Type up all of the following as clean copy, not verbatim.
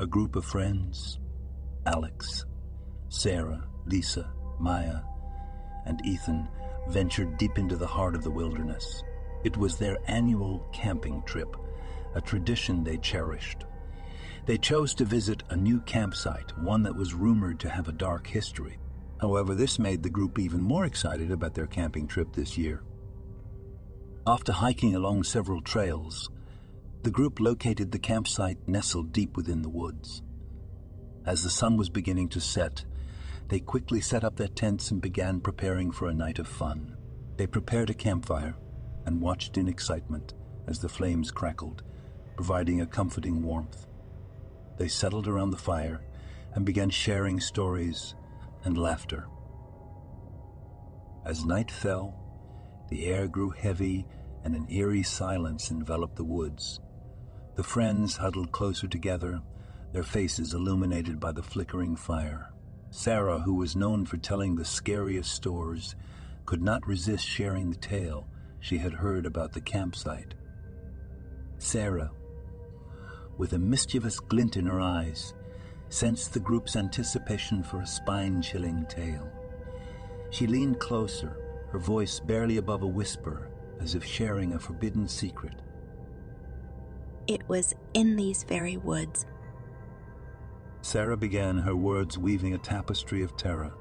A group of friends, Alex, Sarah, Lisa, Maya, and Ethan, ventured deep into the heart of the wilderness. It was their annual camping trip, a tradition they cherished. They chose to visit a new campsite, one that was rumored to have a dark history. However, this made the group even more excited about their camping trip this year. After hiking along several trails, the group located the campsite nestled deep within the woods. As the sun was beginning to set, they quickly set up their tents and began preparing for a night of fun. They prepared a campfire and watched in excitement as the flames crackled, providing a comforting warmth. They settled around the fire and began sharing stories and laughter. As night fell, the air grew heavy and an eerie silence enveloped the woods. The friends huddled closer together, their faces illuminated by the flickering fire. Sarah, who was known for telling the scariest stories, could not resist sharing the tale she had heard about the campsite. Sarah, with a mischievous glint in her eyes, sensed the group's anticipation for a spine-chilling tale. She leaned closer, her voice barely above a whisper, as if sharing a forbidden secret. It was in these very woods. Sarah began, her words weaving a tapestry of terror.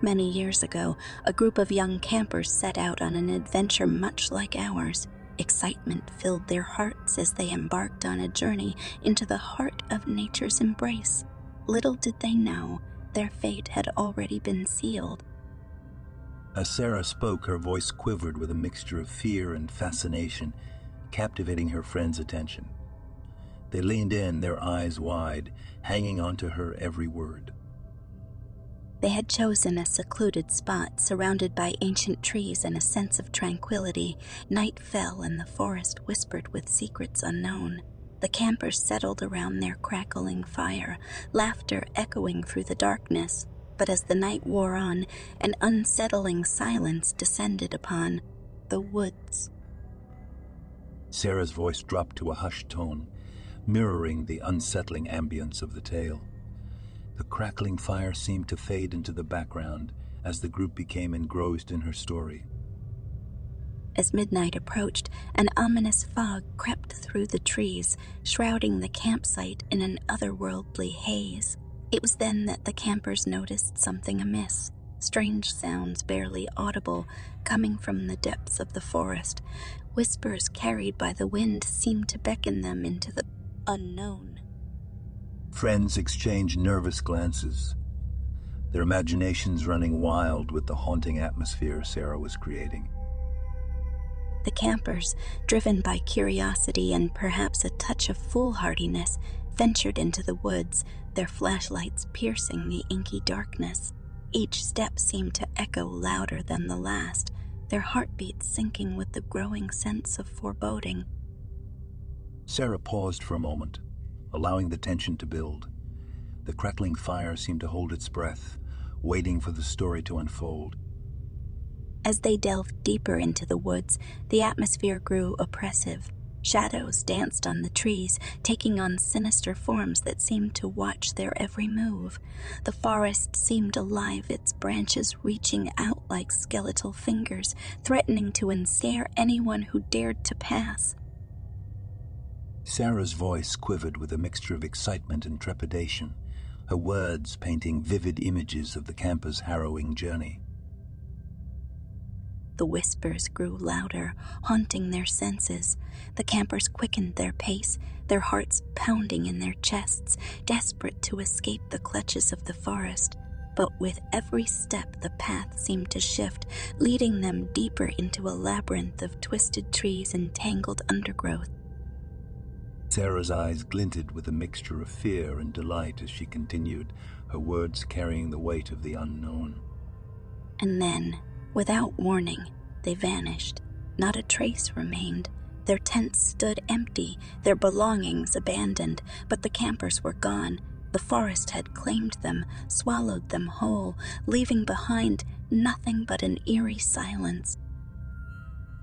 Many years ago, a group of young campers set out on an adventure much like ours. Excitement filled their hearts as they embarked on a journey into the heart of nature's embrace. Little did they know, their fate had already been sealed. As Sarah spoke, her voice quivered with a mixture of fear and fascination, captivating her friends' attention. They leaned in, their eyes wide, hanging onto her every word. They had chosen a secluded spot surrounded by ancient trees and a sense of tranquility. Night fell and the forest whispered with secrets unknown. The campers settled around their crackling fire, laughter echoing through the darkness. But as the night wore on, an unsettling silence descended upon the woods. Sarah's voice dropped to a hushed tone, mirroring the unsettling ambience of the tale. The crackling fire seemed to fade into the background as the group became engrossed in her story. As midnight approached, an ominous fog crept through the trees, shrouding the campsite in an otherworldly haze. It was then that the campers noticed something amiss. Strange sounds, barely audible, coming from the depths of the forest. Whispers carried by the wind seemed to beckon them into the unknown. Friends exchanged nervous glances, their imaginations running wild with the haunting atmosphere Sarah was creating. The campers, driven by curiosity and perhaps a touch of foolhardiness, ventured into the woods, their flashlights piercing the inky darkness. Each step seemed to echo louder than the last, their heartbeats sinking with the growing sense of foreboding. Sarah paused for a moment, allowing the tension to build. The crackling fire seemed to hold its breath, waiting for the story to unfold. As they delved deeper into the woods, the atmosphere grew oppressive. Shadows danced on the trees, taking on sinister forms that seemed to watch their every move. The forest seemed alive, its branches reaching out like skeletal fingers, threatening to ensnare anyone who dared to pass. Sarah's voice quivered with a mixture of excitement and trepidation, her words painting vivid images of the campers' harrowing journey. The whispers grew louder, haunting their senses. The campers quickened their pace, their hearts pounding in their chests, desperate to escape the clutches of the forest. But with every step, the path seemed to shift, leading them deeper into a labyrinth of twisted trees and tangled undergrowth. Sarah's eyes glinted with a mixture of fear and delight as she continued, her words carrying the weight of the unknown. And then, without warning, they vanished. Not a trace remained. Their tents stood empty, their belongings abandoned, but the campers were gone. The forest had claimed them, swallowed them whole, leaving behind nothing but an eerie silence.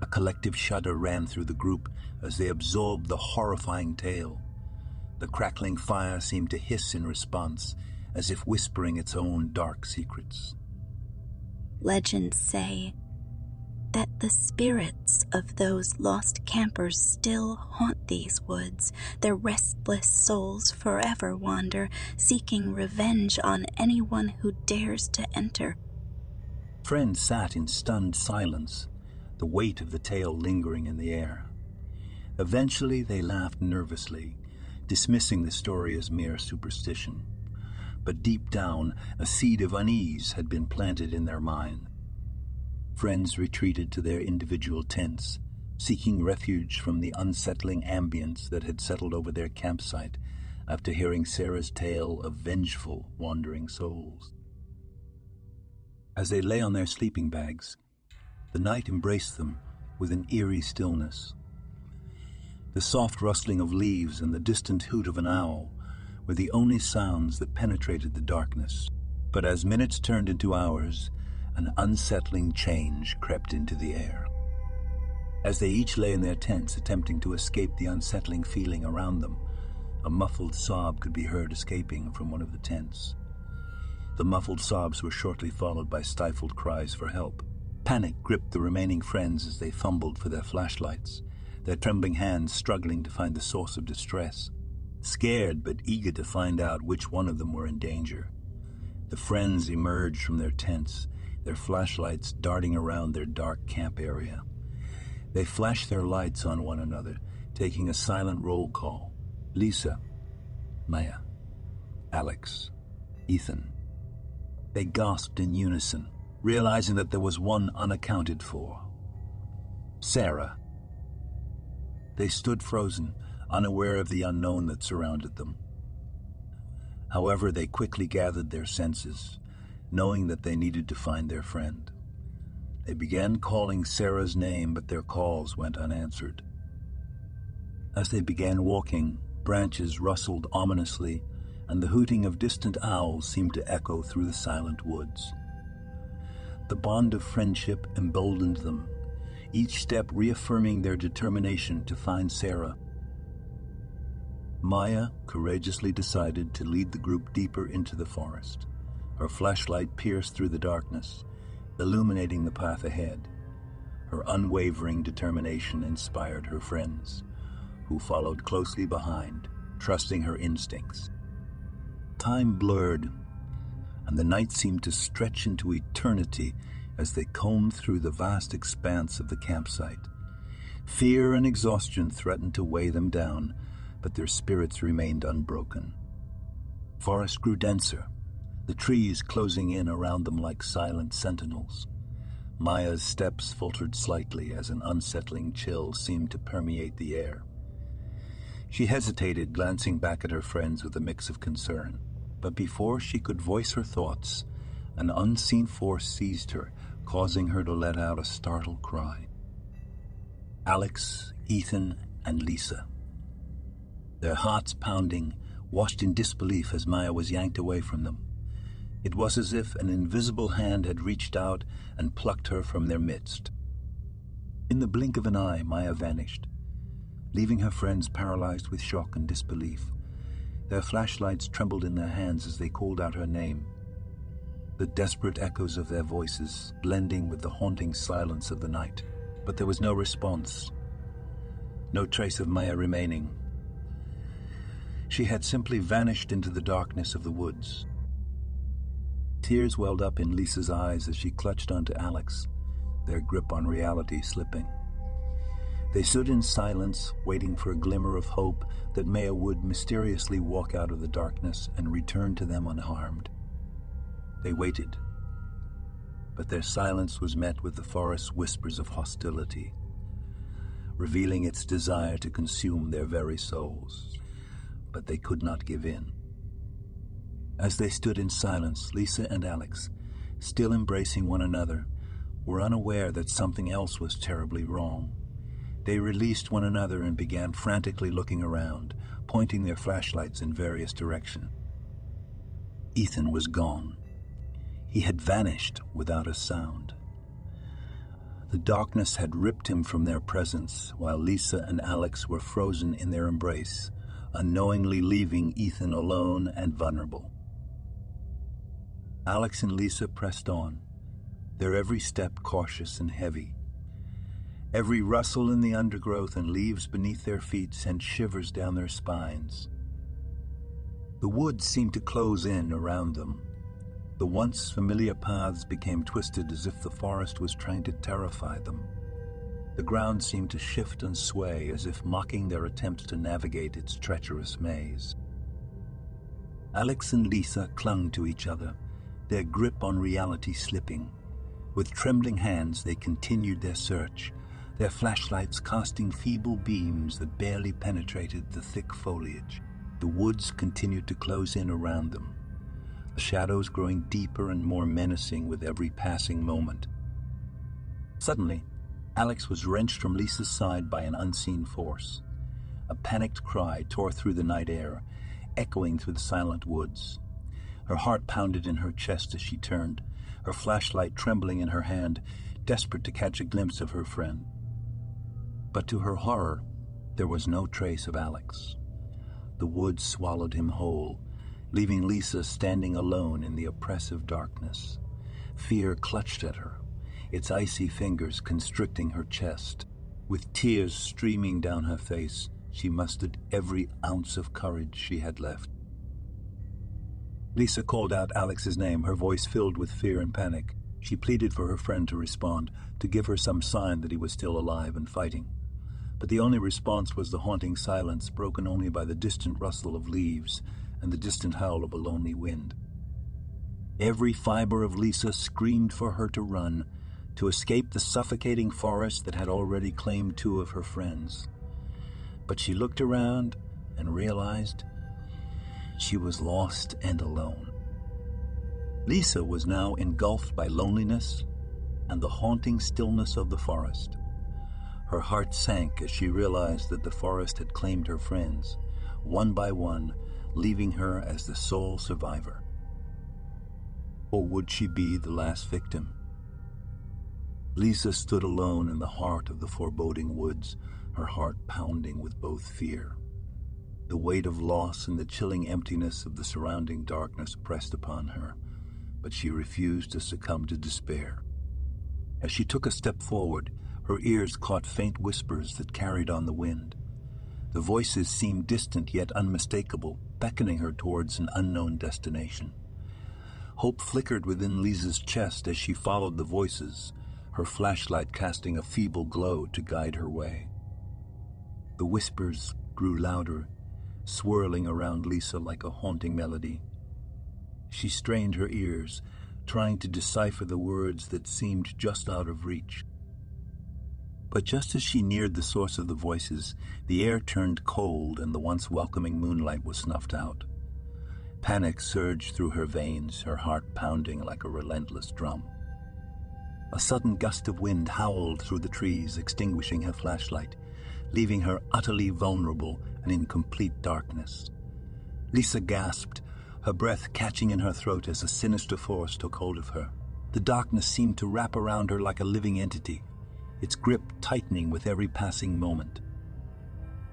A collective shudder ran through the group as they absorbed the horrifying tale. The crackling fire seemed to hiss in response, as if whispering its own dark secrets. Legends say that the spirits of those lost campers still haunt these woods. Their restless souls forever wander, seeking revenge on anyone who dares to enter. Friends sat in stunned silence, the weight of the tale lingering in the air. Eventually they laughed nervously, dismissing the story as mere superstition. But deep down, a seed of unease had been planted in their mind. Friends retreated to their individual tents, seeking refuge from the unsettling ambience that had settled over their campsite after hearing Sarah's tale of vengeful, wandering souls. As they lay on their sleeping bags, the night embraced them with an eerie stillness. The soft rustling of leaves and the distant hoot of an owl were the only sounds that penetrated the darkness. But as minutes turned into hours, an unsettling change crept into the air. As they each lay in their tents attempting to escape the unsettling feeling around them, a muffled sob could be heard escaping from one of the tents. The muffled sobs were shortly followed by stifled cries for help. Panic gripped the remaining friends as they fumbled for their flashlights, their trembling hands struggling to find the source of distress. Scared but eager to find out which one of them were in danger, the friends emerged from their tents, their flashlights darting around their dark camp area. They flashed their lights on one another, taking a silent roll call. Lisa, Maya, Alex, Ethan. They gasped in unison, realizing that there was one unaccounted for. Sarah. They stood frozen, unaware of the unknown that surrounded them. However, they quickly gathered their senses, knowing that they needed to find their friend. They began calling Sarah's name, but their calls went unanswered. As they began walking, branches rustled ominously, and the hooting of distant owls seemed to echo through the silent woods. The bond of friendship emboldened them, each step reaffirming their determination to find Sarah. Maya courageously decided to lead the group deeper into the forest. Her flashlight pierced through the darkness, illuminating the path ahead. Her unwavering determination inspired her friends, who followed closely behind, trusting her instincts. Time blurred, and the night seemed to stretch into eternity as they combed through the vast expanse of the campsite. Fear and exhaustion threatened to weigh them down, but their spirits remained unbroken. Forest grew denser, the trees closing in around them like silent sentinels. Maya's steps faltered slightly as an unsettling chill seemed to permeate the air. She hesitated, glancing back at her friends with a mix of concern. But before she could voice her thoughts, an unseen force seized her, causing her to let out a startled cry. Alex, Ethan, and Lisa. Their hearts pounding, watched in disbelief as Maya was yanked away from them. It was as if an invisible hand had reached out and plucked her from their midst. In the blink of an eye, Maya vanished, leaving her friends paralyzed with shock and disbelief. Their flashlights trembled in their hands as they called out her name, the desperate echoes of their voices blending with the haunting silence of the night. But there was no response, no trace of Maya remaining. She had simply vanished into the darkness of the woods. Tears welled up in Lisa's eyes as she clutched onto Alex, their grip on reality slipping. They stood in silence, waiting for a glimmer of hope that Maya would mysteriously walk out of the darkness and return to them unharmed. They waited, but their silence was met with the forest's whispers of hostility, revealing its desire to consume their very souls. But they could not give in. As they stood in silence, Lisa and Alex, still embracing one another, were unaware that something else was terribly wrong. They released one another and began frantically looking around, pointing their flashlights in various directions. Ethan was gone. He had vanished without a sound. The darkness had ripped him from their presence, while Lisa and Alex were frozen in their embrace, unknowingly leaving Ethan alone and vulnerable. Alex and Lisa pressed on, their every step cautious and heavy. Every rustle in the undergrowth and leaves beneath their feet sent shivers down their spines. The woods seemed to close in around them. The once familiar paths became twisted as if the forest was trying to terrify them. The ground seemed to shift and sway as if mocking their attempts to navigate its treacherous maze. Alex and Lisa clung to each other, their grip on reality slipping. With trembling hands, they continued their search, their flashlights casting feeble beams that barely penetrated the thick foliage. The woods continued to close in around them, the shadows growing deeper and more menacing with every passing moment. Suddenly, Alex was wrenched from Lisa's side by an unseen force. A panicked cry tore through the night air, echoing through the silent woods. Her heart pounded in her chest as she turned, her flashlight trembling in her hand, desperate to catch a glimpse of her friend. But to her horror, there was no trace of Alex. The woods swallowed him whole, leaving Lisa standing alone in the oppressive darkness. Fear clutched at her, its icy fingers constricting her chest. With tears streaming down her face, she mustered every ounce of courage she had left. Lisa called out Alex's name, her voice filled with fear and panic. She pleaded for her friend to respond, to give her some sign that he was still alive and fighting. But the only response was the haunting silence, broken only by the distant rustle of leaves and the distant howl of a lonely wind. Every fiber of Lisa screamed for her to run, to escape the suffocating forest that had already claimed two of her friends. But she looked around and realized she was lost and alone. Lisa was now engulfed by loneliness and the haunting stillness of the forest. Her heart sank as she realized that the forest had claimed her friends, one by one, leaving her as the sole survivor. Or would she be the last victim? Lisa stood alone in the heart of the foreboding woods, her heart pounding with both fear. The weight of loss and the chilling emptiness of the surrounding darkness pressed upon her, but she refused to succumb to despair. As she took a step forward, her ears caught faint whispers that carried on the wind. The voices seemed distant yet unmistakable, beckoning her towards an unknown destination. Hope flickered within Lisa's chest as she followed the voices, her flashlight casting a feeble glow to guide her way. The whispers grew louder, swirling around Lisa like a haunting melody. She strained her ears, trying to decipher the words that seemed just out of reach. But just as she neared the source of the voices, the air turned cold and the once welcoming moonlight was snuffed out. Panic surged through her veins, her heart pounding like a relentless drum. A sudden gust of wind howled through the trees, extinguishing her flashlight, leaving her utterly vulnerable and in complete darkness. Lisa gasped, her breath catching in her throat as a sinister force took hold of her. The darkness seemed to wrap around her like a living entity, its grip tightening with every passing moment.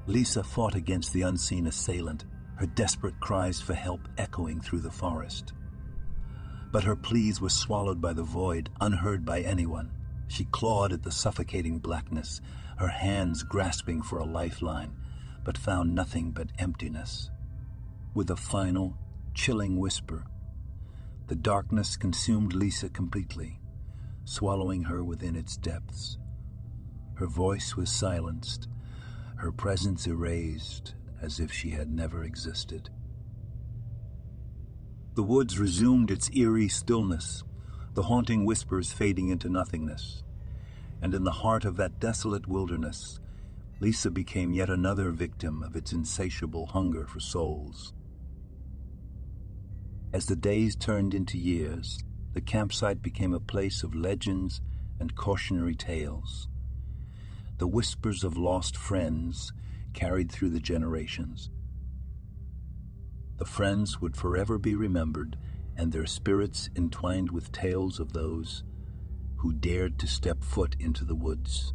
Lisa fought against the unseen assailant, her desperate cries for help echoing through the forest. But her pleas were swallowed by the void, unheard by anyone. She clawed at the suffocating blackness, her hands grasping for a lifeline, but found nothing but emptiness. With a final, chilling whisper, the darkness consumed Lisa completely, swallowing her within its depths. Her voice was silenced, her presence erased, as if she had never existed. The woods resumed its eerie stillness, the haunting whispers fading into nothingness. And in the heart of that desolate wilderness, Lisa became yet another victim of its insatiable hunger for souls. As the days turned into years, the campsite became a place of legends and cautionary tales. The whispers of lost friends carried through the generations. The friends would forever be remembered, and their spirits entwined with tales of those who dared to step foot into the woods.